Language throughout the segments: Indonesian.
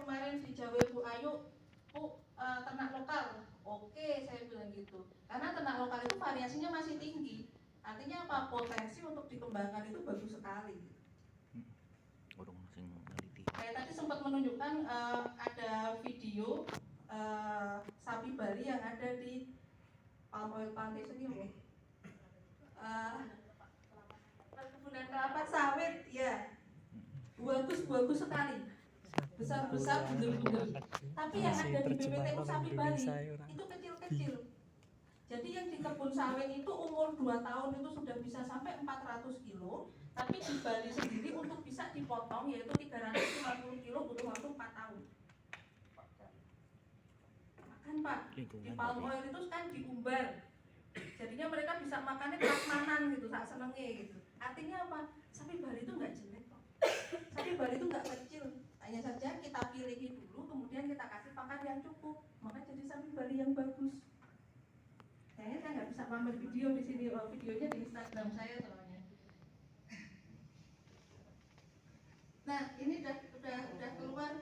kemarin di Jawa Bu Ayu, Bu, ternak lokal. Oke, saya bilang gitu. Karena ternak lokal itu variasinya masih tinggi. Artinya apa? Potensi untuk dikembangkan itu bagus sekali. Saya tadi sempat menunjukkan ada video sapi Bali yang ada di Palm Oil Plantation ini. Perkebunan kelapa sawit, ya, bagus sekali, besar-besar, bener-bener. Tapi yang ada di BPTU sapi Bali itu kecil-kecil. Jadi yang di kebun sawit itu umur 2 tahun itu sudah bisa sampai 400 kilo. Tapi di Bali sendiri untuk bisa dipotong yaitu 350 kilo butuh waktu 4 tahun. Makan Pak, di palm oil itu kan diumbar. Jadinya mereka bisa makannya prasmanan gitu, tak senengnya gitu. Artinya apa? Sapi Bali itu nggak jelek kok. Sapi Bali itu nggak kecil. Hanya saja kita pilihi dulu, kemudian kita kasih pakan yang cukup. Maka jadi sapi Bali yang bagus. Saya nggak bisa pamer video di sini, videonya di Instagram saya soalnya. Nah, ini udah keluar.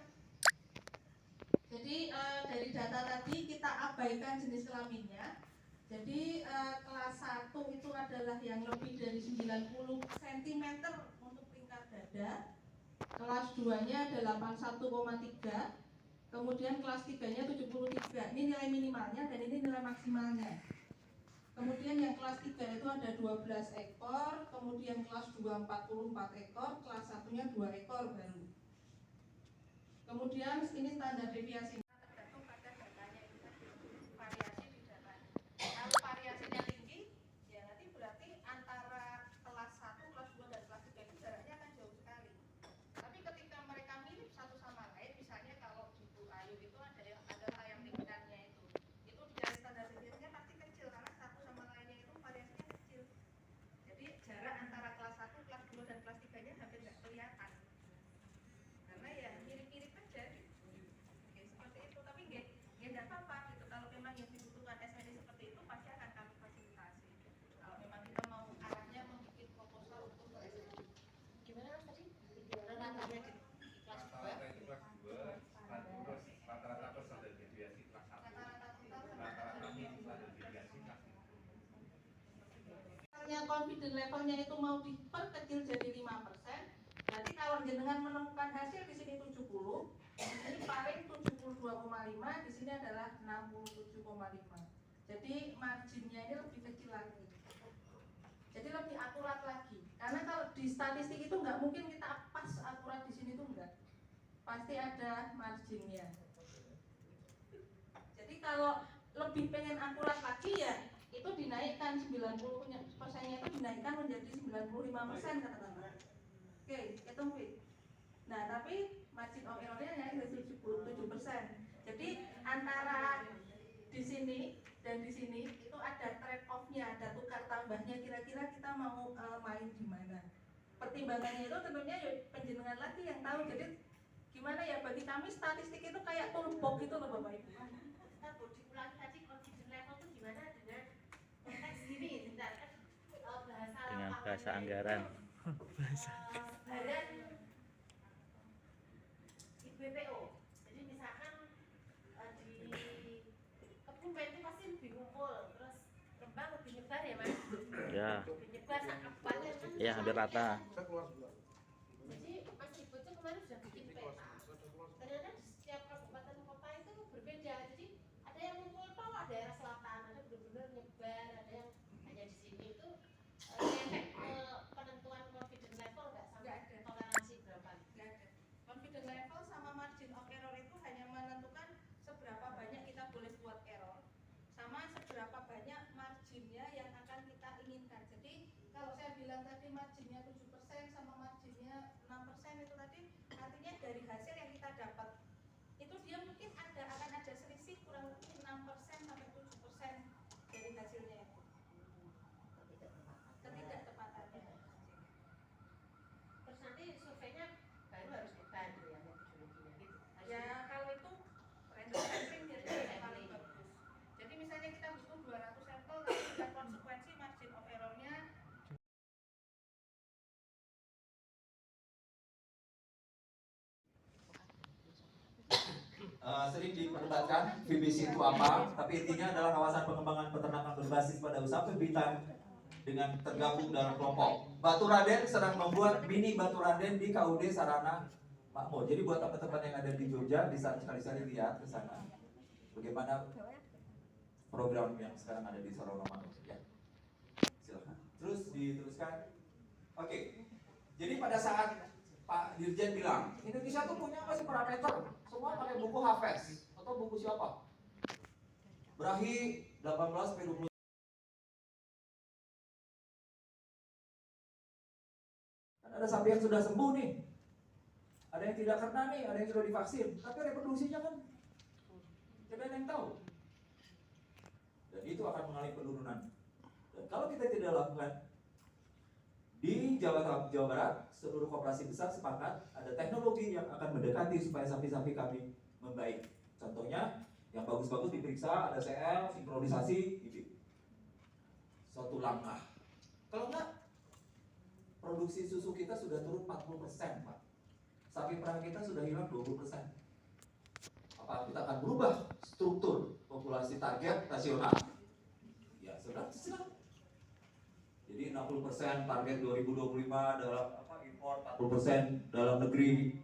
Jadi dari data tadi kita abaikan jenis kelaminnya. Jadi kelas 1 itu adalah yang lebih dari 90 cm untuk tingkat dada. Kelas 2-nya ada 81,3. Kemudian kelas 3-nya 73. Ini nilai minimalnya dan ini nilai maksimalnya. Kemudian yang kelas 3 itu ada 12 ekor, kemudian kelas 2 44 ekor, kelas 1-nya 2 ekor baru. Kemudian ini standar deviasi. Tergantung pada datanya itu variasi di datanya. Kalau variasinya tinggi, ya nanti berarti antara kelas 1, kelas 2 dan kelas 3 itu jaraknya akan jauh sekali. Tapi ketika mereka mirip satu sama lain, misalnya kalau di Bu Ayu itu ada ayam tingkatnya itu di garis standar deviasinya pasti kecil karena satu sama lainnya itu variasinya kecil. Jadi jarak antara kelas 1, kelas 2 dan kelas 3-nya hampir nggak kelihatan. Karena ya mirip-mirip aja gitu. Oke, seperti itu. Tapi nggak apa-apa gitu. Kalau memang yang dibutuhkan SMD seperti itu pasti akan kami fasilitasi. Kalau memang kita mau arahnya membuat proposal untuk SMD. Gimana tadi? Rata-ratanya di kelas 2. Rata-rata standar deviasi kelas 1. Rata-rata standar deviasi kelas 1. Confidence levelnya itu mau diperkecil jadi 5%. Berarti kalau jenengan menemukan hasil di sini 70, di sini paling 72,5, di sini adalah 67,5. Jadi marginnya ini lebih kecil lagi. Jadi lebih akurat lagi. Karena kalau di statistik itu nggak mungkin kita pas akurat di sini tuh enggak. Pasti ada marginnya. Jadi kalau lebih pengen akurat lagi ya itu dinaikkan 90%-nya itu dinaikkan menjadi 95% katakanlah. Oke, hitung Pi. Nah, tapi margin of error-nya naik dari 77%. Jadi antara di sini dan di sini itu ada trade off-nya, ada tukar tambahnya. Kira-kira kita mau main di mana? Pertimbangannya itu tentunya ya penjenengan lagi yang tahu. Jadi gimana ya, bagi kami statistik itu kayak toolbox gitu loh Bapak Ibu. Kita diulangi tadi confidence level itu gimana dengan konteks gini, sebentar kan dengan bahasa anggaran. Badan BPO. Jadi misalkan di kebun itu pasti lebih ngumpul, terus kembang lebih nyebar ya Mas? Ya. Lebih nyebar kabupaten kan? Ya, hampir rata. Jadi Mas Ibu itu kemarin sudah bikin peta. Ternyata di setiap kabupaten kota itu berbeda. Jadi ada yang ngumpul pada daerah selatan, ada benar-benar nyebar, ada yang hanya di sini itu penentuan confidence level nggak sama toleransi berapa? Nggak ada. Confidence level sama margin of error itu hanya menentukan seberapa banyak kita boleh buat error sama seberapa banyak marginnya yang akan kita inginkan. Jadi kalau saya bilang tadi marginnya 7% sama marginnya 6% itu tadi artinya dari sering diperdebatkan VBC itu apa, tapi intinya adalah kawasan pengembangan peternakan berbasis pada usaha pembibitan dengan tergabung dalam kelompok. Batu Raden sedang membuat mini Batu Raden di KUD Sarana Makmur. Jadi buat teman-teman yang ada di Jogja bisa sekali-sekali lihat ke sana bagaimana program yang sekarang ada di Sarana Makmur. Ya, silakan. Terus diteruskan. Oke. Jadi pada saat Pak Dirjen bilang, Indonesia tuh punya apa sih parameter? Semua pakai buku Hafez atau buku siapa? Brahi 18 sampai 20. Ada sapi yang sudah sembuh nih, ada yang tidak kena nih, ada yang sudah divaksin, tapi reproduksinya kan tidak ada yang tahu. Dan itu akan mengalami penurunan. Dan kalau kita tidak lakukan, di Jawa Barat, seluruh koperasi besar sepakat ada teknologi yang akan mendekati supaya sapi-sapi kami membaik. Contohnya, yang bagus-bagus diperiksa, ada CL, sinkronisasi, gitu. Suatu langkah. Kalau enggak, produksi susu kita sudah turun 40%, Pak. Sapi perah kita sudah hilang 20%. Apa kita akan berubah struktur populasi target nasional? Ya, sudah. Jadi 60% target 2025 dalam impor, 40% dalam negeri.